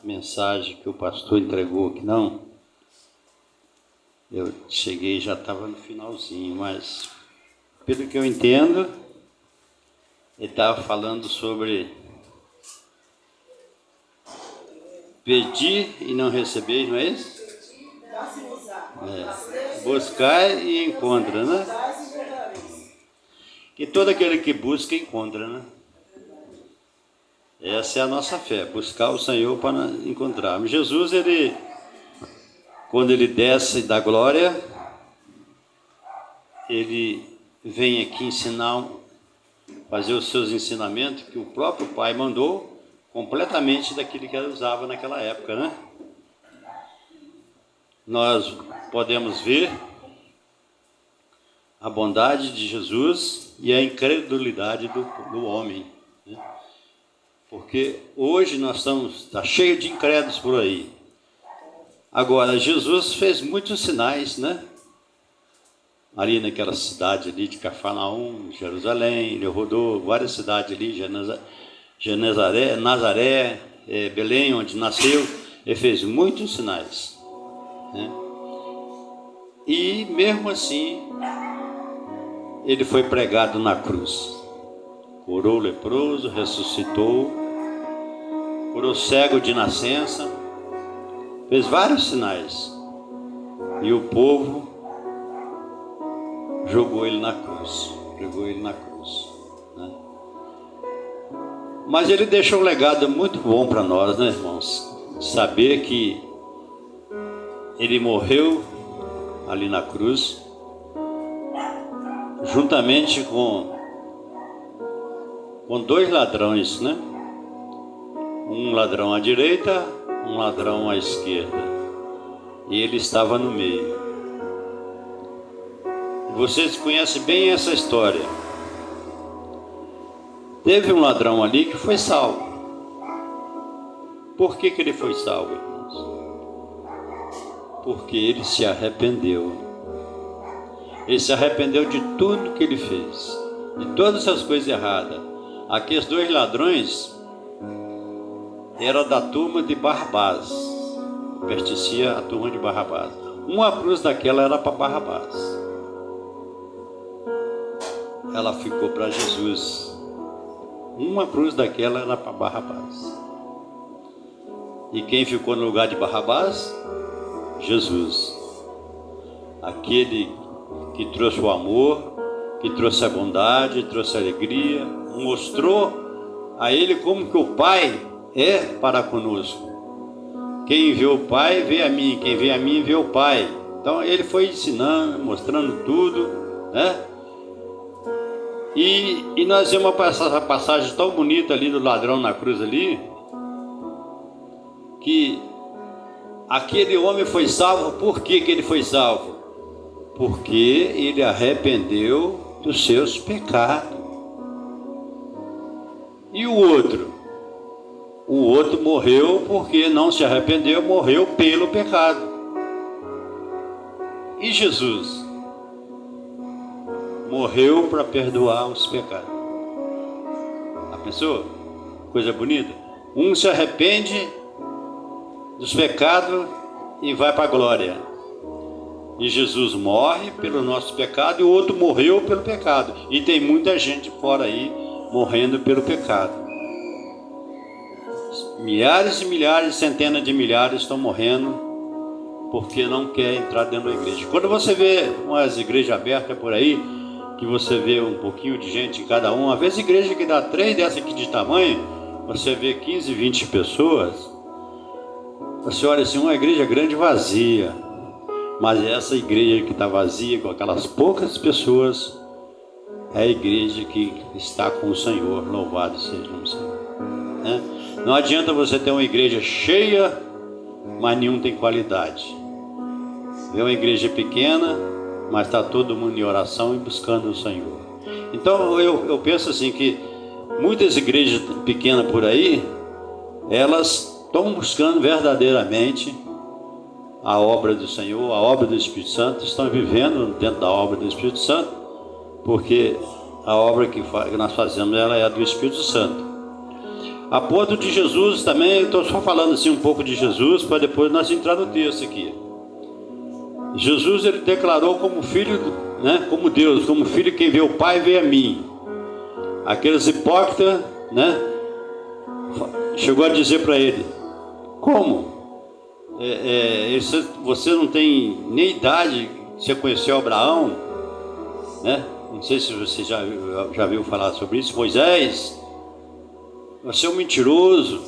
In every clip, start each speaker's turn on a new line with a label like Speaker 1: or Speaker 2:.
Speaker 1: mensagem que o pastor entregou aqui, não. Eu cheguei e já estava no finalzinho, mas pelo que eu entendo, ele estava falando sobre pedir e não receber, não é isso? Buscar e encontra, né? Que todo aquele que busca, encontra, né? Essa é a nossa fé, buscar o Senhor para encontrarmos. Jesus, quando ele desce da glória, ele vem aqui ensinar, fazer os seus ensinamentos, que o próprio Pai mandou, completamente daquilo que ele usava naquela época, né? Nós podemos ver a bondade de Jesus e a incredulidade do homem, né? Porque hoje está cheio de incrédulos por aí. Agora, Jesus fez muitos sinais, né? Ali naquela cidade ali de Cafarnaum, Jerusalém, ele rodou várias cidades ali, Nazaré, Belém, onde nasceu, ele fez muitos sinais, né? E mesmo assim, ele foi pregado na cruz. Curou o leproso, ressuscitou, curou cego de nascença, fez vários sinais. E o povo jogou ele na cruz, né? Mas ele deixou um legado muito bom para nós, né, irmãos? Saber que ele morreu ali na cruz, juntamente com dois ladrões, né? Um ladrão à direita, um ladrão à esquerda. E ele estava no meio. Vocês conhecem bem essa história. Teve um ladrão ali que foi salvo. Por que ele foi salvo, irmãos? Porque ele se arrependeu. Ele se arrependeu de tudo que ele fez, de todas as coisas erradas. Aqueles dois ladrões eram da turma de Barrabás, pertencia à turma de Barrabás. Uma cruz daquela era para Barrabás, ela ficou para Jesus. Uma cruz daquela era para Barrabás. E quem ficou no lugar de Barrabás? Jesus. Aquele que trouxe o amor, que trouxe a bondade, trouxe a alegria, mostrou a ele como que o Pai é para conosco. Quem vê o Pai, vê a mim. Quem vê a mim, vê o Pai. Então ele foi ensinando, mostrando tudo, né? E nós vemos uma passagem tão bonita ali do ladrão na cruz ali, que aquele homem foi salvo. Por que ele foi salvo? Porque ele arrependeu dos seus pecados. E o outro? O outro morreu porque não se arrependeu, morreu pelo pecado. E Jesus morreu para perdoar os pecados. A pessoa, coisa bonita. Um se arrepende dos pecados e vai para a glória. E Jesus morre pelo nosso pecado, e o outro morreu pelo pecado. E tem muita gente fora aí morrendo pelo pecado. Milhares e milhares, centenas de milhares estão morrendo porque não quer entrar dentro da igreja. Quando você vê umas igrejas abertas por aí, que você vê um pouquinho de gente em cada uma, às vezes igreja que dá 3 dessa aqui de tamanho, você vê 15, 20 pessoas, você olha assim, uma igreja grande vazia. Mas essa igreja que está vazia, com aquelas poucas pessoas, é a igreja que está com o Senhor. Louvado seja o Senhor, né? Não adianta você ter uma igreja cheia, mas nenhum tem qualidade. É uma igreja pequena, mas está todo mundo em oração e buscando o Senhor. Então eu penso assim que muitas igrejas pequenas por aí, elas estão buscando verdadeiramente a obra do Senhor, a obra do Espírito Santo, estão vivendo dentro da obra do Espírito Santo, porque a obra que nós fazemos, ela é do Espírito Santo. A ponto de Jesus também, estou só falando assim um pouco de Jesus, para depois nós entrar no texto aqui. Jesus, ele declarou como filho, né, como Deus, como filho, quem vê o Pai vê a mim. Aqueles hipócritas, né, chegou a dizer para ele: como? Você não tem nem idade, você conheceu Abraão, né? Não sei se você já viu falar sobre isso. Moisés, você é um mentiroso.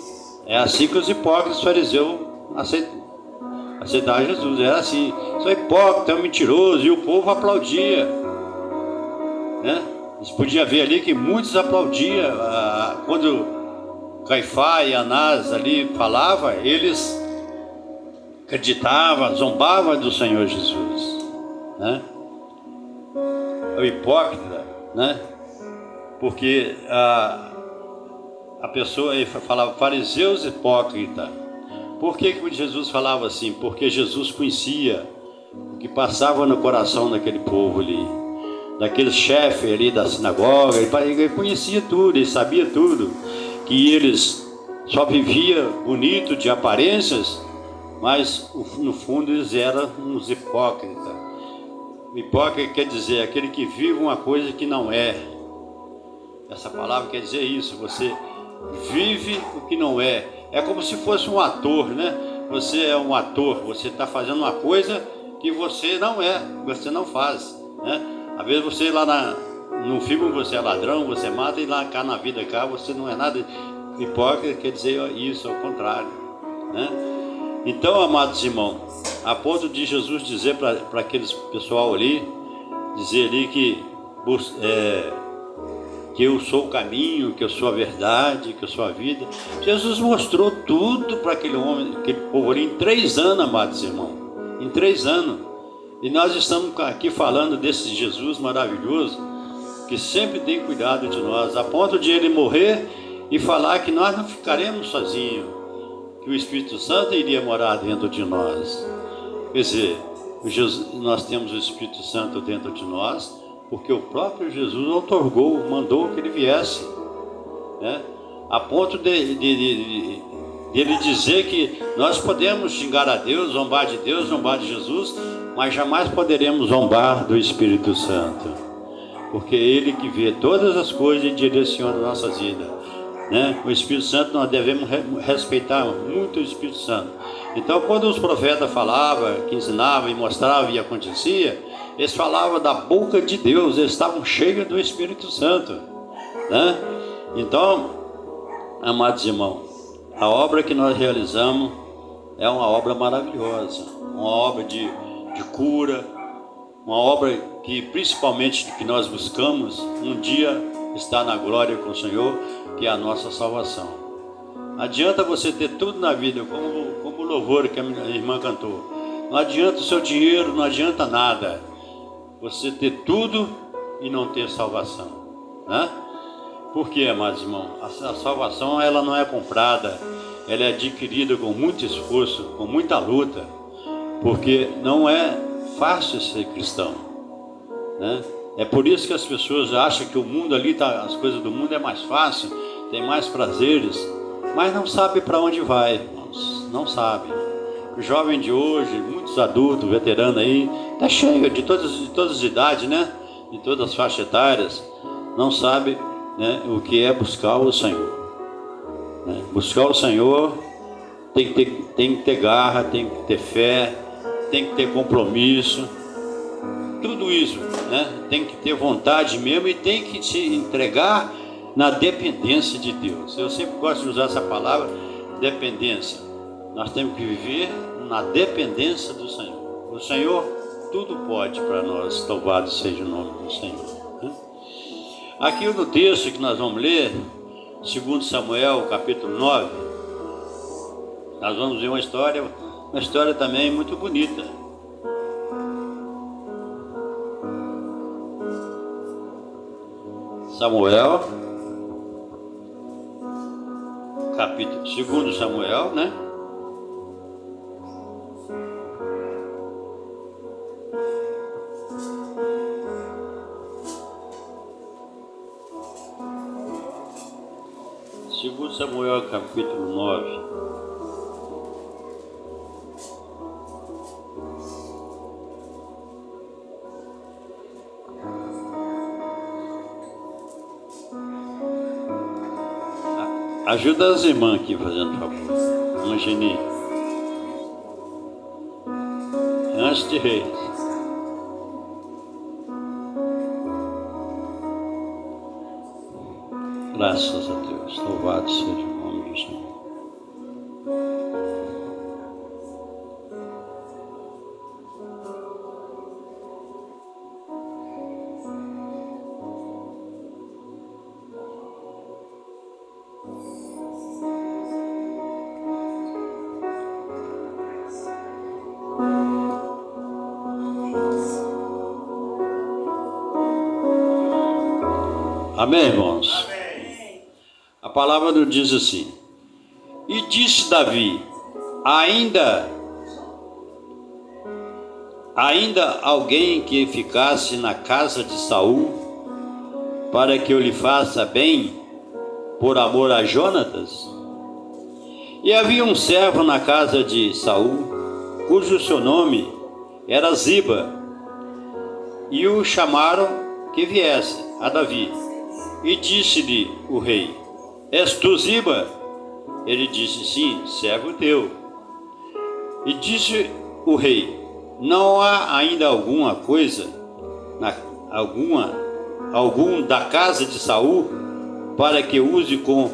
Speaker 1: É assim que os hipócritas fariseus aceitaram Jesus. Era assim: você é hipócrita, é um mentiroso. E o povo aplaudia, né? Você podia ver ali que muitos aplaudiam. Quando Caifás e Anás ali falavam, eles acreditavam, zombavam do Senhor Jesus, né? O hipócrita, né? Porque a pessoa falava fariseus hipócrita. Por que Jesus falava assim? Porque Jesus conhecia o que passava no coração daquele povo ali, daquele chefe ali da sinagoga. Ele conhecia tudo, ele sabia tudo, que eles só viviam bonito de aparências, mas no fundo eles eram uns hipócritas. Hipócrita quer dizer aquele que vive uma coisa que não é. Essa palavra quer dizer isso: você vive o que não é. É como se fosse um ator, né? Você é um ator, você está fazendo uma coisa que você não é, você não faz, né? Às vezes você lá no filme você é ladrão, você mata, e lá cá na vida cá você não é nada. Hipócrita quer dizer isso, ao contrário, né? Então, amados irmãos, a ponto de Jesus dizer para aqueles pessoal ali, dizer ali que eu sou o caminho, que eu sou a verdade, que eu sou a vida. Jesus mostrou tudo para aquele homem, aquele povo ali, em 3 anos, amados irmãos, em 3 anos. E nós estamos aqui falando desse Jesus maravilhoso, que sempre tem cuidado de nós, a ponto de ele morrer e falar que nós não ficaremos sozinhos, que o Espírito Santo iria morar dentro de nós. Quer dizer, nós temos o Espírito Santo dentro de nós, porque o próprio Jesus outorgou, mandou que ele viesse, né? A ponto de ele dizer que nós podemos xingar a Deus, zombar de Deus, zombar de Jesus, mas jamais poderemos zombar do Espírito Santo, porque é ele que vê todas as coisas e direciona nossas vidas, né? O Espírito Santo, nós devemos respeitar muito o Espírito Santo. Então, quando os profetas falavam, que ensinavam e mostravam e acontecia, eles falavam da boca de Deus, eles estavam cheios do Espírito Santo, né? Então, amados irmãos, a obra que nós realizamos é uma obra maravilhosa, uma obra de cura, uma obra que principalmente que nós buscamos um dia estar na glória com o Senhor, que é a nossa salvação. Adianta você ter tudo na vida, como o louvor que a minha irmã cantou. Não adianta o seu dinheiro, não adianta nada você ter tudo e não ter salvação, né? Por quê, amados irmãos? A salvação, ela não é comprada, ela é adquirida com muito esforço, com muita luta, porque não é fácil ser cristão, né? É por isso que as pessoas acham que o mundo ali, as coisas do mundo é mais fácil, tem mais prazeres, mas não sabe para onde vai, irmãos, não sabe. O jovem de hoje, muitos adultos, veteranos aí, está cheio de todas as idades, né? De todas as faixas etárias, não sabe, né, o que é buscar o Senhor, né? Buscar o Senhor tem que ter garra, tem que ter fé, tem que ter compromisso, tudo isso, né? Tem que ter vontade mesmo e tem que se entregar na dependência de Deus. Eu sempre gosto de usar essa palavra, dependência. Nós temos que viver na dependência do Senhor. O Senhor tudo pode para nós, louvado seja o nome do Senhor, né? Aqui no texto que nós vamos ler, 2 Samuel, capítulo 9, nós vamos ver uma história também muito bonita. Samuel, capítulo 2 Samuel, né? Segundo Samuel, capítulo 9. Ajuda as irmãs aqui, fazendo favor. Imagine. Antes de Reis. Graças a Deus. Louvado seja o nome do Senhor. Amém, irmãos? Amém. A palavra nos diz assim: e disse Davi, ainda alguém que ficasse na casa de Saul, para que eu lhe faça bem, por amor a Jonatas? E havia um servo na casa de Saul, cujo seu nome era Ziba, e o chamaram que viesse a Davi. E disse-lhe o rei: és tu Ziba? Ele disse: sim, servo teu. E disse o rei: não há ainda alguma coisa, algum da casa de Saul, para que use com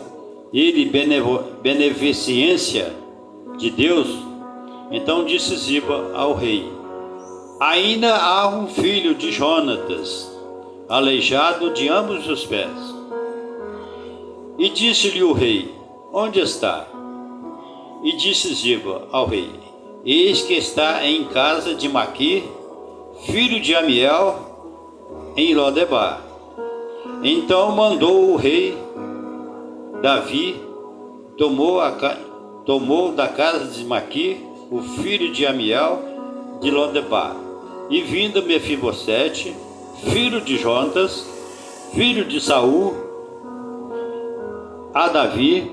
Speaker 1: ele beneficência de Deus? Então disse Ziba ao rei: ainda há um filho de Jonatas, aleijado de ambos os pés. E disse-lhe o rei: onde está? E disse Ziba ao rei: eis que está em casa de Maquir, filho de Amiel, em Lodebar. Então mandou o rei Davi, tomou da casa de Maquir o filho de Amiel de Lodebar, e vindo Mefibosete, filho de Jonatas, filho de Saul, a Davi,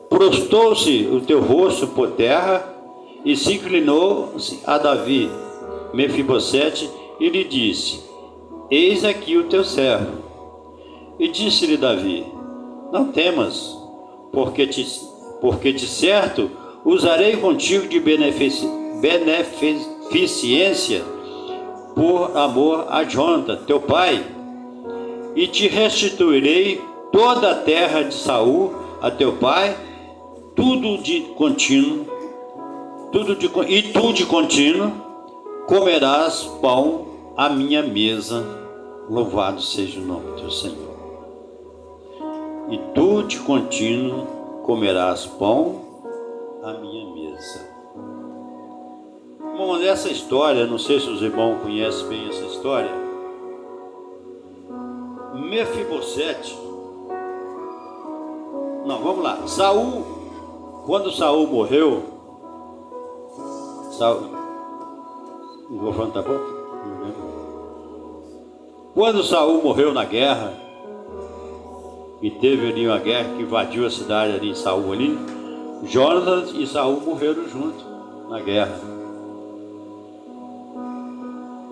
Speaker 1: prostou-se o teu rosto por terra, e se inclinou-se a Davi, Mefibosete, e lhe disse: eis aqui o teu servo. E disse-lhe Davi: não temas, porque de certo usarei contigo de beneficência por amor a Jonatas, teu pai, e te restituirei toda a terra de Saul a teu pai, tudo de contínuo, e tu de contínuo comerás pão à minha mesa. Louvado seja o nome do Senhor. E tu de contínuo comerás pão à minha mesa. Bom, essa história, não sei se os irmãos conhecem bem essa história. Mefibosete. Não, vamos lá. Saul, quando Saul morreu, o microfone tá bom? Quando Saul morreu na guerra, e teve ali uma guerra que invadiu a cidade ali em Saul ali, Jonatas e Saul morreram juntos na guerra.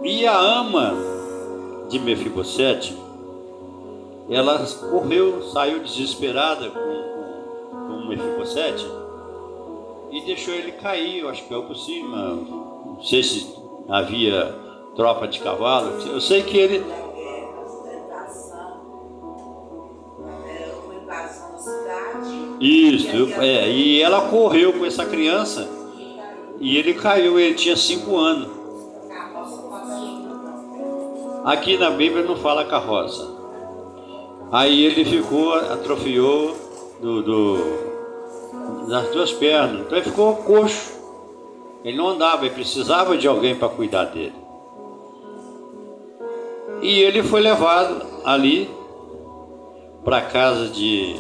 Speaker 1: E a ama de Mefibosete, ela correu, saiu desesperada com Mefibosete e deixou ele cair. Eu acho que caiu por cima, não sei se havia tropa de cavalo. Eu sei que ele... Isso, e ela correu com essa criança e ele caiu, ele tinha 5 anos. Aqui na Bíblia não fala carroça. Aí ele ficou, atrofiou das 2 pernas, então ele ficou coxo. Ele não andava, ele precisava de alguém para cuidar dele. E ele foi levado ali para a casa de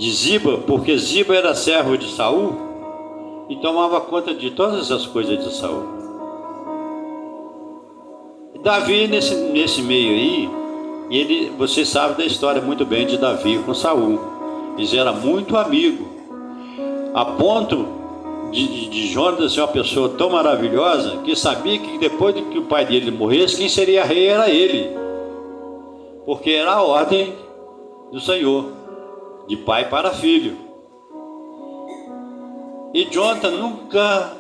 Speaker 1: Ziba, porque Ziba era servo de Saul e tomava conta de todas as coisas de Saul. E Davi nesse meio aí, você sabe da história muito bem de Davi com Saul. Eles eram muito amigos, a ponto de Jonatas ser uma pessoa tão maravilhosa que sabia que depois de que o pai dele morresse, quem seria rei era ele, porque era a ordem do Senhor, de pai para filho. E Jonatas nunca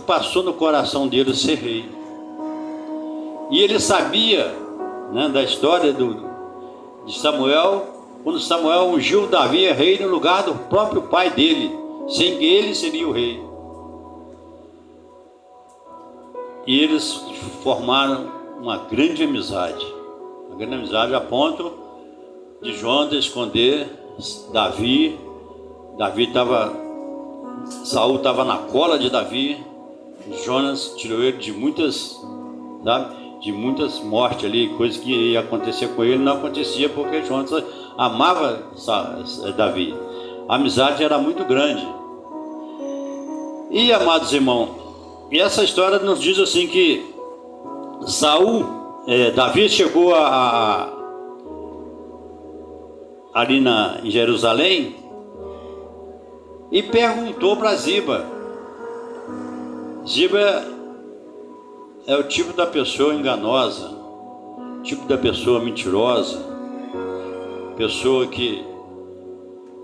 Speaker 1: passou no coração dele ser rei. E ele sabia, né, da história de Samuel, quando Samuel ungiu Davi rei no lugar do próprio pai dele, sem que ele seria o rei. E eles formaram uma grande amizade a ponto de Jonatas esconder Davi. Saul estava na cola de Davi. Jonatas tirou ele de muitas mortes ali, coisas que ia acontecer com ele, não acontecia porque Jonatas amava Davi. A amizade era muito grande. E, amados irmãos, e essa história nos diz assim que Davi chegou ali em Jerusalém e perguntou para Ziba. Ziba é o tipo da pessoa enganosa, tipo da pessoa mentirosa, pessoa que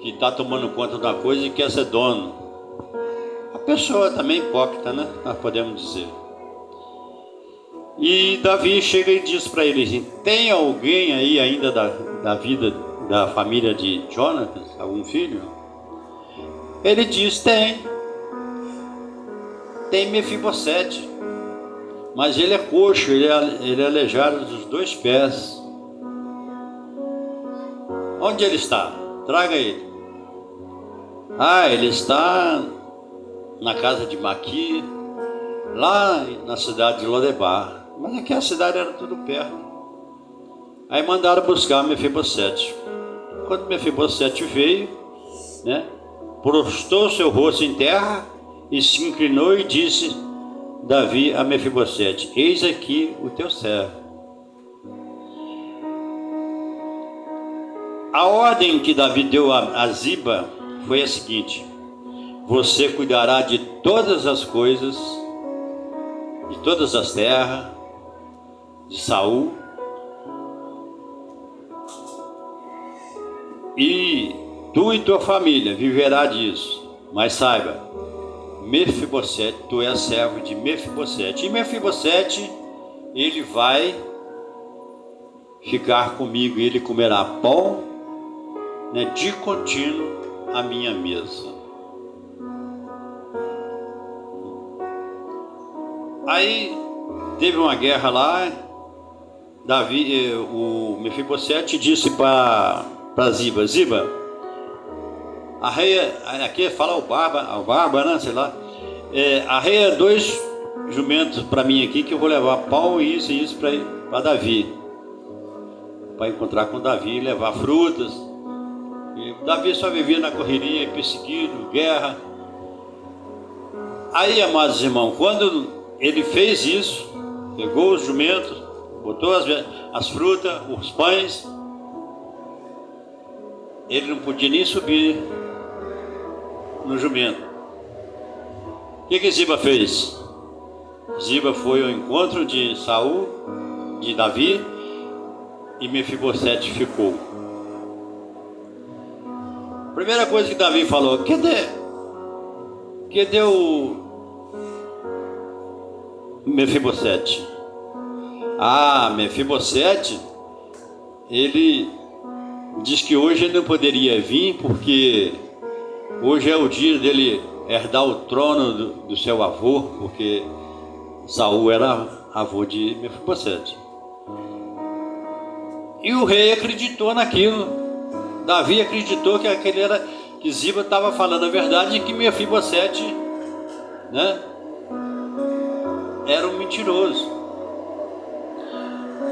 Speaker 1: está tomando conta da coisa e quer ser dono. A pessoa também hipócrita, né? Nós podemos dizer. E Davi chega e diz para ele assim: tem alguém aí ainda da vida da família de Jonatas, algum filho? Ele diz: tem Mefibosete, mas ele é coxo, ele é aleijado dos 2 pés. Onde ele está? Traga ele. Ele está na casa de Maqui, lá na cidade de Lodebar. Mas aqui a cidade era tudo perto. Aí mandaram buscar Mefibosete. Quando Mefibosete veio, né, prostrou seu rosto em terra e se inclinou e disse Davi a Mefibosete: eis aqui o teu servo. A ordem que Davi deu a Ziba foi a seguinte: você cuidará de todas as coisas, de todas as terras de Saul, e tu e tua família viverá disso. Mas saiba, Mefibosete, tu és servo de Mefibosete, e Mefibosete, ele vai ficar comigo, e ele comerá pão, né, de contínuo à minha mesa. Aí teve uma guerra lá. O Mefibosete disse para Ziba: Ziba, arreia, aqui fala o barba, né, sei lá, arreia 2 jumentos para mim aqui, que eu vou levar pão e isso para Davi, para encontrar com Davi e levar frutas. E Davi só vivia na correria, perseguido, guerra. Aí, amados irmãos, quando ele fez isso, pegou os jumentos, botou as frutas, os pães, ele não podia nem subir no jumento. O que Ziba fez? Ziba foi ao encontro de Saul, de Davi, e Mefibosete ficou. Primeira coisa que Davi falou: cadê o Mefibosete? Mefibosete, ele diz que hoje ele não poderia vir, porque hoje é o dia dele herdar o trono do seu avô, porque Saul era avô de Mefibosete. E o rei acreditou naquilo. Davi acreditou que Ziba estava falando a verdade e que Mefibosete, né, era um mentiroso.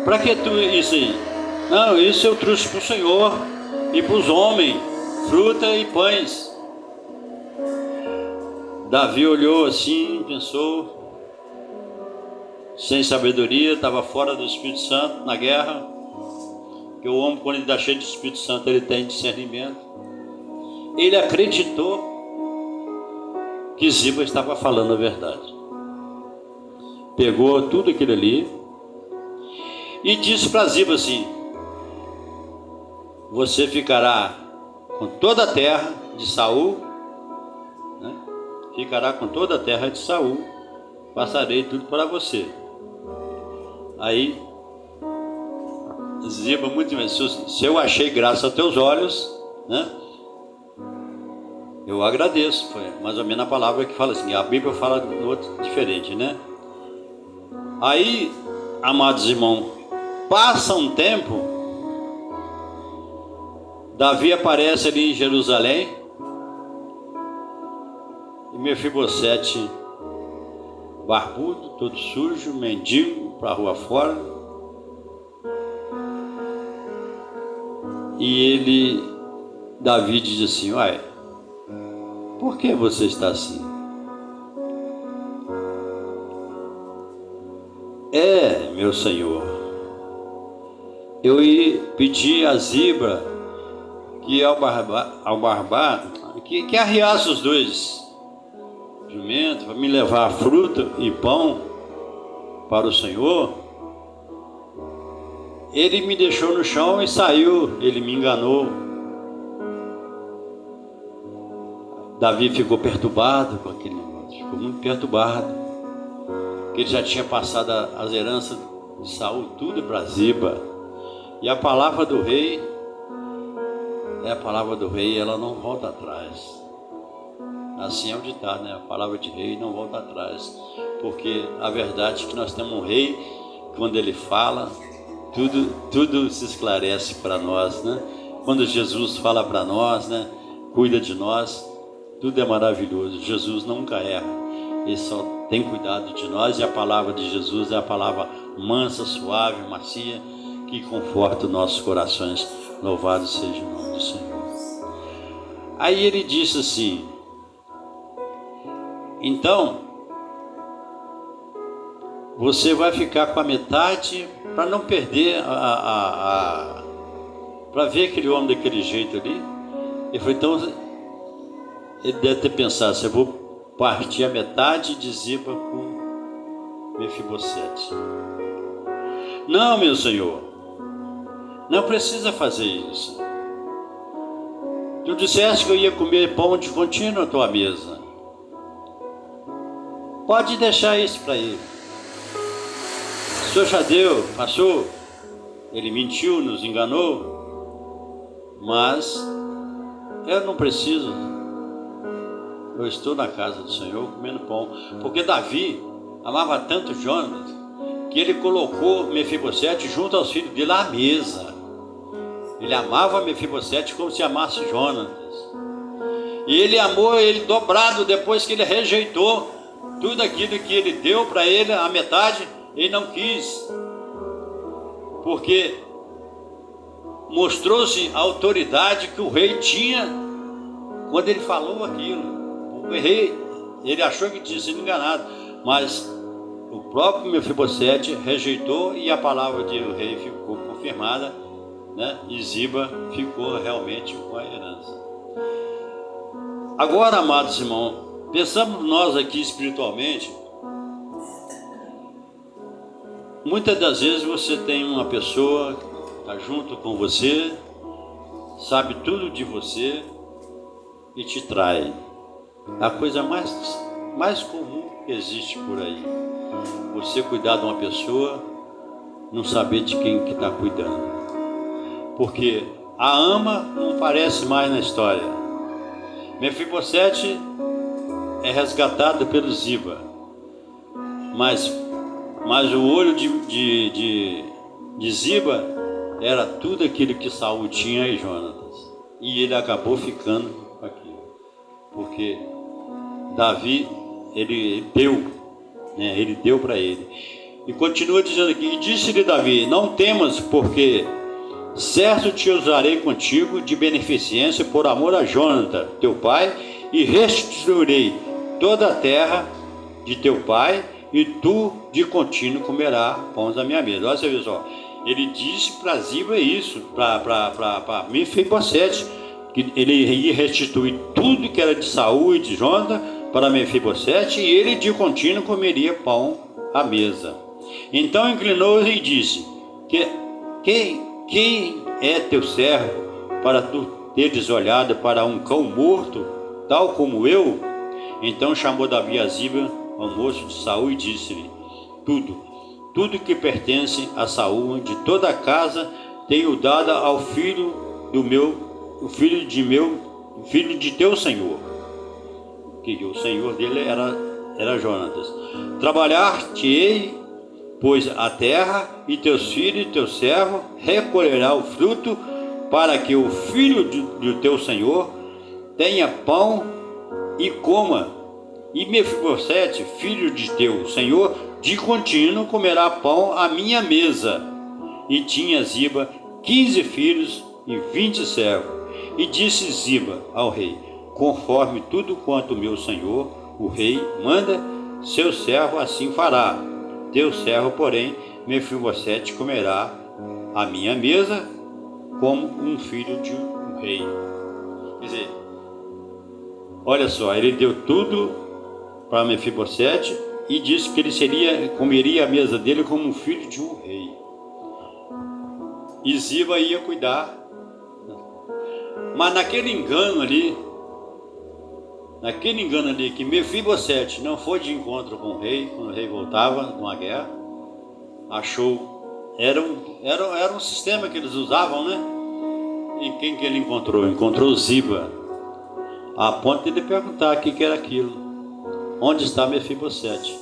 Speaker 1: Para que isso aí? Não, isso eu trouxe para o Senhor e para os homens, fruta e pães. Davi olhou assim, pensou, sem sabedoria, estava fora do Espírito Santo na guerra. Porque o homem, quando ele está cheio de Espírito Santo, ele tem discernimento. ele acreditou que Ziba estava falando a verdade. Pegou tudo aquilo ali e disse para Ziba assim: você ficará com toda a terra de Saul, né? Ficará com toda a terra de Saul, passarei tudo para você. Aí Ziba muito bem, se eu achei graça aos teus olhos, né? Eu agradeço. Foi mais ou menos a palavra que fala assim. A Bíblia fala de outro diferente, né? Aí, amados irmãos, passa um tempo, Davi aparece ali em Jerusalém, e Mefibosete, barbudo, todo sujo, mendigo, para a rua fora. E Davi diz assim: uai, por que você está assim? Meu senhor, eu ia pedir a Ziba que ao barbar que arriasse os dois jumentos para me levar fruta e pão para o Senhor. Ele me deixou no chão e saiu, ele me enganou. Davi ficou perturbado com aquele negócio, ficou muito perturbado. Ele já tinha passado as heranças de Saul tudo para Ziba. E a palavra do rei é a palavra do rei, ela não volta atrás. Assim é o ditado, né? A palavra de rei não volta atrás. Porque a verdade é que nós temos um rei, quando ele fala, tudo se esclarece para nós, né? Quando Jesus fala para nós, né? Cuida de nós, tudo é maravilhoso. Jesus nunca erra. Ele só tem cuidado de nós, e a palavra de Jesus é a palavra mansa, suave, macia, que conforta os nossos corações. Louvado seja o nome do Senhor. Aí ele disse assim: então, você vai ficar com a metade para não perder para ver aquele homem daquele jeito ali. Ele falou: então, ele deve ter pensado, se eu vou partir a metade de Ziba com Mefibosete. Não, meu senhor, não precisa fazer isso. Tu disseste que eu ia comer pão de contínuo à tua mesa. Pode deixar isso para ele. O senhor já deu, passou, ele mentiu, nos enganou, mas eu não preciso. Eu estou na casa do Senhor comendo pão. Porque Davi amava tanto Jonas que ele colocou Mefibosete junto aos filhos dele à mesa. Ele amava Mefibosete como se amasse Jonas. E ele amou ele dobrado depois que ele rejeitou tudo aquilo que ele deu para ele, a metade, ele não quis. Porque mostrou-se a autoridade que o rei tinha quando ele falou aquilo. O rei, ele achou que tinha sido enganado, mas o próprio Mefibosete rejeitou e a palavra do rei ficou confirmada, né? E Ziba ficou realmente com a herança. Agora, amados irmãos, pensamos nós aqui espiritualmente. Muitas das vezes você tem uma pessoa que está junto com você, sabe tudo de você e te trai. A coisa mais comum que existe por aí. Você cuidar de uma pessoa, não saber de quem que está cuidando. Porque a ama não aparece mais na história. Mefibosete é resgatado pelo Ziba. Mas o olho de Ziba era tudo aquilo que Saul tinha e Jonatas. E ele acabou ficando com aquilo. Porque Davi, ele deu, né? Ele deu para ele. E continua dizendo aqui: e disse-lhe Davi: não temas, porque certo te usarei contigo de beneficência por amor a Jonathan, teu pai, e restituirei toda a terra de teu pai, e tu de contínuo comerás pães da minha mesa. Olha você, pessoal, ele disse para Ziba isso, para Mefibosete, que ele ia restituir tudo que era de Saul e de Jonathan para Mefibosete, e ele de contínuo comeria pão à mesa. Então inclinou-se e disse: quem é teu servo para tu teres olhado para um cão morto, tal como eu? Então chamou Davi a Ziba, ao moço de Saul, e disse-lhe: tudo que pertence a Saul, de toda a casa, tenho dado ao filho de teu senhor. Que o senhor dele era Jonatas. Trabalhar-te-ei, pois, a terra, e teus filhos e teu servo recolherá o fruto, para que o filho do teu senhor tenha pão e coma. E Mefibosete, filho de teu senhor, de contínuo comerá pão à minha mesa. E tinha Ziba 15 filhos e 20 servos. E disse Ziba ao rei: conforme tudo quanto meu senhor, o rei, manda, seu servo assim fará. Teu servo, porém, Mefibosete, comerá à minha mesa como um filho de um rei. Quer dizer, olha só, ele deu tudo para Mefibosete e disse que ele comeria a mesa dele como um filho de um rei. E Ziba ia cuidar. Mas naquele engano ali, que Mefibosete não foi de encontro com o rei, quando o rei voltava de uma guerra, achou, era um sistema que eles usavam, né? E quem que ele encontrou? Encontrou Ziba, a ponto de ele perguntar o que era aquilo. Onde está Mefibosete?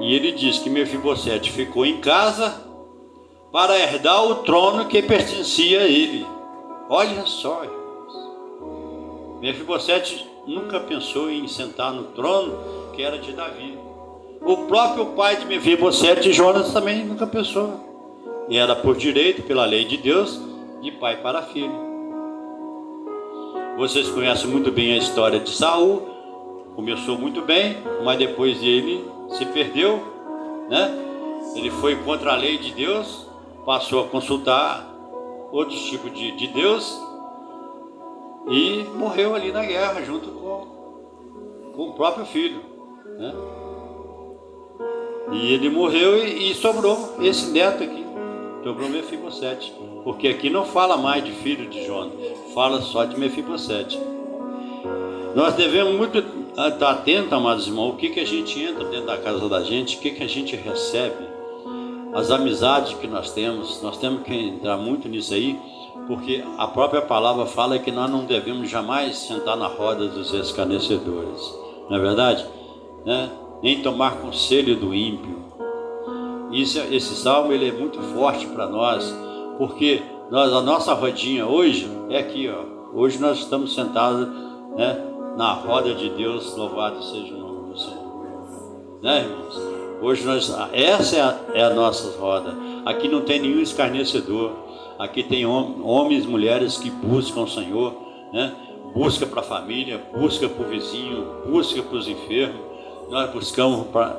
Speaker 1: E ele diz que Mefibosete ficou em casa para herdar o trono que pertencia a ele. Olha só, irmãos. Mefibosete nunca pensou em sentar no trono que era de Davi. O próprio pai de Mefibosete, Jonas, também nunca pensou. E era por direito, pela lei de Deus, de pai para filho. Vocês conhecem muito bem a história de Saul. Começou muito bem, mas depois ele se perdeu, né? Ele foi contra a lei de Deus, passou a consultar outros tipos de Deus e morreu ali na guerra junto com o próprio filho, né? E ele morreu e sobrou esse neto aqui, sobrou Mefibosete, porque aqui não fala mais de filho de Jonas, fala só de Mefibosete. Nós devemos muito estar atentos, amados irmãos, o que a gente entra dentro da casa da gente, o que a gente recebe, as amizades que nós temos que entrar muito nisso aí, porque a própria palavra fala que nós não devemos jamais sentar na roda dos escarnecedores, não é verdade? Né? Nem tomar conselho do ímpio. Esse salmo ele é muito forte para nós, porque a nossa rodinha hoje é aqui, ó. Hoje nós estamos sentados, né, na roda de Deus, louvado seja o nome do Senhor, né, irmãos? Hoje essa é a nossa roda. Aqui não tem nenhum escarnecedor. Aqui tem homens e mulheres que buscam o Senhor, né? Busca para a família, busca para o vizinho, busca para os enfermos. Nós buscamos para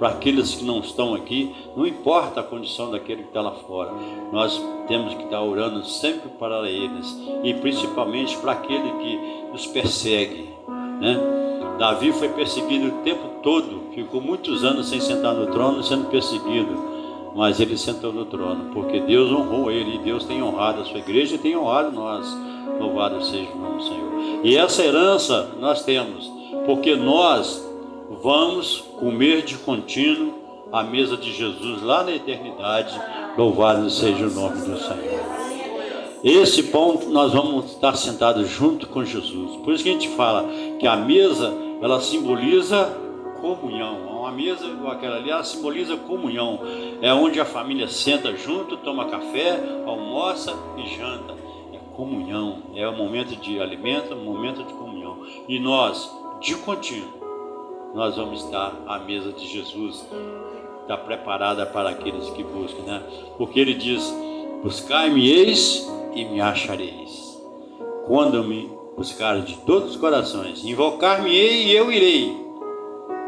Speaker 1: aqueles que não estão aqui, não importa a condição daquele que está lá fora. Nós temos que estar orando sempre para eles, e principalmente para aquele que nos persegue, né? Davi foi perseguido o tempo todo, ficou muitos anos sem sentar no trono, sendo perseguido, mas ele sentou no trono, porque Deus honrou ele, e Deus tem honrado a sua igreja e tem honrado nós. Louvado seja o nome do Senhor. E essa herança nós temos, porque nós vamos comer de contínuo a mesa de Jesus lá na eternidade. Louvado seja o nome do Senhor. Esse pão nós vamos estar sentados junto com Jesus. Por isso que a gente fala que a mesa, ela simboliza comunhão. Uma mesa igual aquela ali, ela simboliza comunhão. É onde a família senta junto, toma café, almoça e janta. É comunhão, é um momento de alimento, um momento de comunhão. E nós, de contínuo, nós vamos estar à mesa de Jesus, está preparada para aqueles que buscam, né? Porque ele diz: buscai-me-eis e me achareis, quando me buscar de todos os corações, invocar-me-ei e eu irei,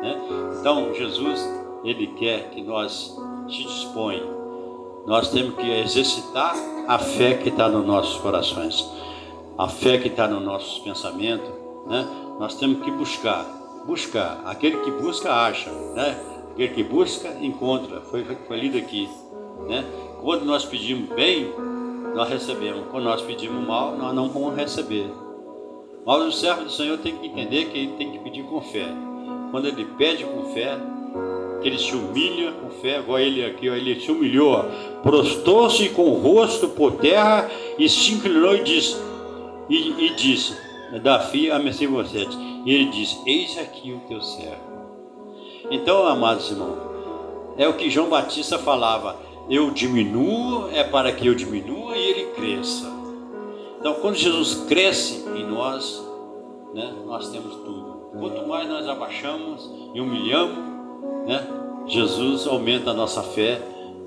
Speaker 1: né? Então Jesus, ele quer que nós se disponha, nós temos que exercitar a fé que está nos nossos corações. a fé que está nos nossos pensamentos, né? Nós temos que buscar. Aquele que busca, acha, né? Aquele que busca, encontra. Foi lido aqui, né? Quando nós pedimos bem, nós recebemos. Quando nós pedimos mal, nós não vamos receber. Mas o servo do Senhor tem que entender que ele tem que pedir com fé. Quando ele pede com fé, que ele se humilha com fé, igual ele aqui, ó, ele se humilhou, prostrou-se com o rosto por terra e se inclinou e disse, Davi a Mefibosete, e ele disse, eis aqui o teu servo. Então, amados irmãos, é o que João Batista falava, eu diminuo, é para que eu diminua e ele cresça. Então, quando Jesus cresce em nós, né, nós temos tudo. Quanto mais nós abaixamos e humilhamos, né, Jesus aumenta a nossa fé,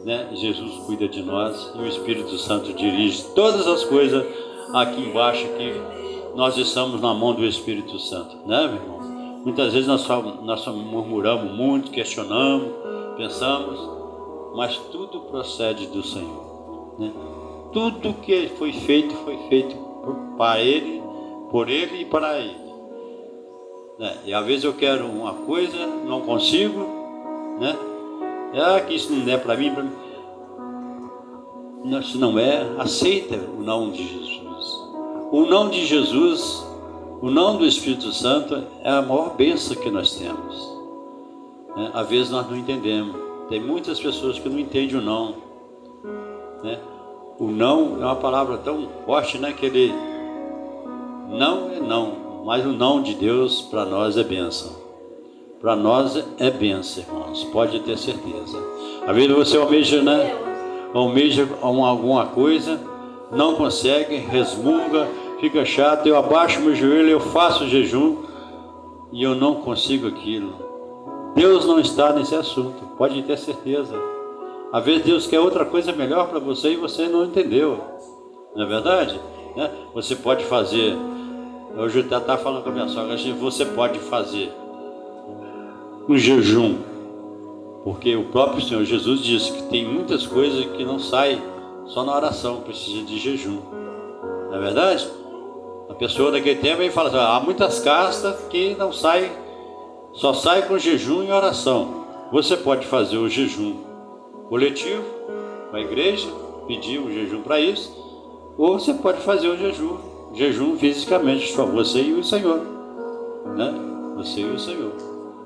Speaker 1: né, Jesus cuida de nós e o Espírito Santo dirige todas as coisas aqui embaixo, que nós estamos na mão do Espírito Santo, né, meu irmão? Muitas vezes nós só murmuramos muito, questionamos, pensamos, mas tudo procede do Senhor, né? Tudo que foi feito para Ele, por Ele e para Ele, né? E às vezes eu quero uma coisa, não consigo, né? Que isso não é para mim, se não é, aceita o não de Jesus. O não de Jesus, o não do Espírito Santo é a maior bênção que nós temos, né? Às vezes nós não entendemos. Tem muitas pessoas que não entendem o não, né? O não é uma palavra tão forte, né? Que ele não é não, mas o não de Deus para nós é bênção. Para nós é bênção, irmãos, pode ter certeza. Às vezes você almeja, né? Almeja alguma coisa, não consegue, resmunga, fica chato, eu abaixo meu joelho, eu faço jejum e eu não consigo aquilo. Deus não está nesse assunto, pode ter certeza. Às vezes Deus quer outra coisa melhor para você e você não entendeu, não é verdade? Né? Você pode fazer, hoje eu estava falando com a minha sogra, você pode fazer um jejum, porque o próprio Senhor Jesus disse que tem muitas coisas que não saem só na oração, precisa de jejum, não é verdade? A pessoa daquele tempo aí fala assim, há muitas castas que não saem, só sai com jejum e oração. Você pode fazer o jejum coletivo, com a igreja, pedir um jejum para isso, ou você pode fazer o jejum fisicamente, só você e o Senhor, né? Você e o Senhor.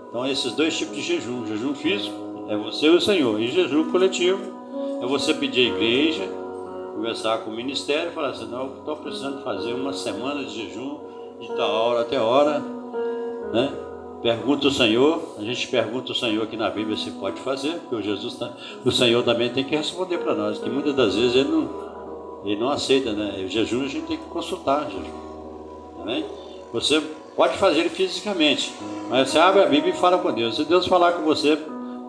Speaker 1: Então, esses dois tipos de jejum físico é você e o Senhor, e jejum coletivo é você pedir à igreja, conversar com o ministério, falar assim, não, eu estou precisando fazer uma semana de jejum, de tal hora até hora, né? Pergunta o Senhor, a gente pergunta o Senhor aqui na Bíblia se pode fazer, porque o Senhor também tem que responder para nós, que muitas das vezes ele não aceita, né? O jejum a gente tem que consultar, tá bem? Você pode fazer ele fisicamente, mas você abre a Bíblia e fala com Deus. Se Deus falar com você,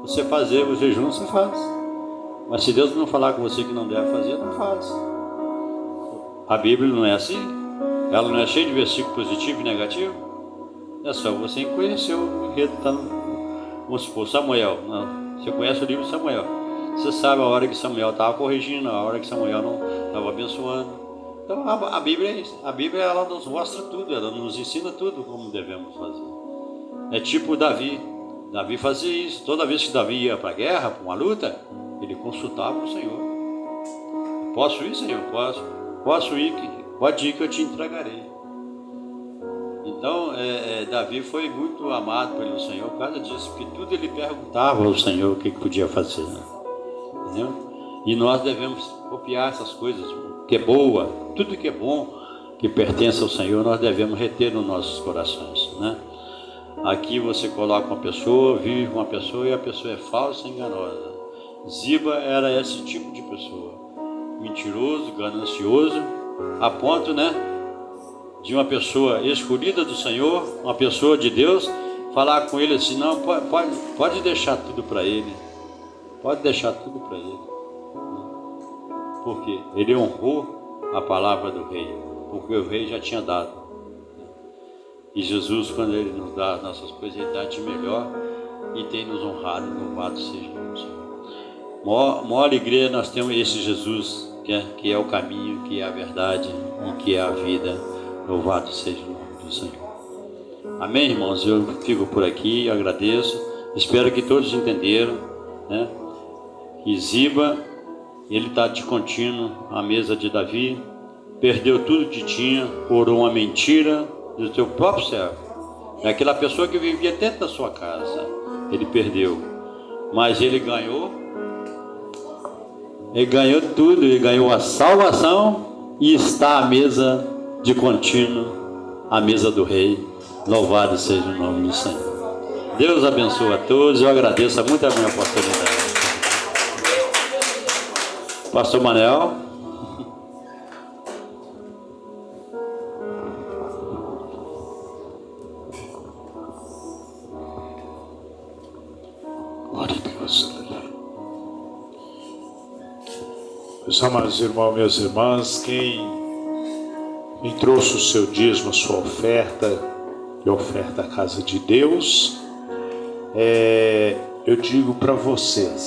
Speaker 1: você fazer o jejum, você faz. Mas se Deus não falar com você que não deve fazer, não faz. A Bíblia não é assim, ela não é cheia de versículo positivo e negativo. É só você conhecer o enredo, vamos supor, Samuel. Não, você conhece o livro de Samuel. Você sabe a hora que Samuel estava corrigindo, a hora que Samuel não estava abençoando. Então a Bíblia é isso. A Bíblia ela nos mostra tudo, ela nos ensina tudo como devemos fazer. É tipo Davi. Davi fazia isso. Toda vez que Davi ia para a guerra, para uma luta, ele consultava o Senhor. Posso ir, Senhor? Posso. Posso ir? Pode ir que eu te entregarei. Então, Davi foi muito amado pelo Senhor por causa disso, porque tudo ele perguntava ao Senhor o que podia fazer, né? Entendeu? E nós devemos copiar essas coisas, que é boa, tudo que é bom, que pertence ao Senhor, nós devemos reter nos nossos corações, né? Aqui você coloca uma pessoa, vive uma pessoa e a pessoa é falsa e enganosa. Ziba era esse tipo de pessoa, mentiroso, ganancioso, a ponto, né, de uma escolhida do Senhor, uma pessoa de Deus, falar com ele assim, não, pode deixar tudo para ele, pode deixar tudo para ele, porque ele honrou a palavra do rei, porque o rei já tinha dado, e Jesus, quando ele nos dá as nossas coisas, ele dá de melhor e tem nos honrado, louvado seja o Senhor. Maior alegria nós temos esse Jesus, que é o caminho, que é a verdade e que é a vida. Louvado seja o nome do Senhor. Amém, irmãos? Eu fico por aqui, agradeço. Espero que todos entenderam, né? Que Ziba, ele está de contínuo à mesa de Davi, perdeu tudo que tinha, por uma mentira do seu próprio servo. É aquela pessoa que vivia dentro da sua casa, ele perdeu, mas ele ganhou tudo, ele ganhou a salvação e está à mesa de contínuo, à mesa do rei. Louvado seja o nome do Senhor. Deus abençoe a todos, eu agradeço muito a minha oportunidade. Pastor Manel.
Speaker 2: Glória a Deus. Meus amados irmãos, minhas irmãs, quem trouxe o seu dízimo, a sua oferta, e a oferta à casa de Deus, eu digo para vocês,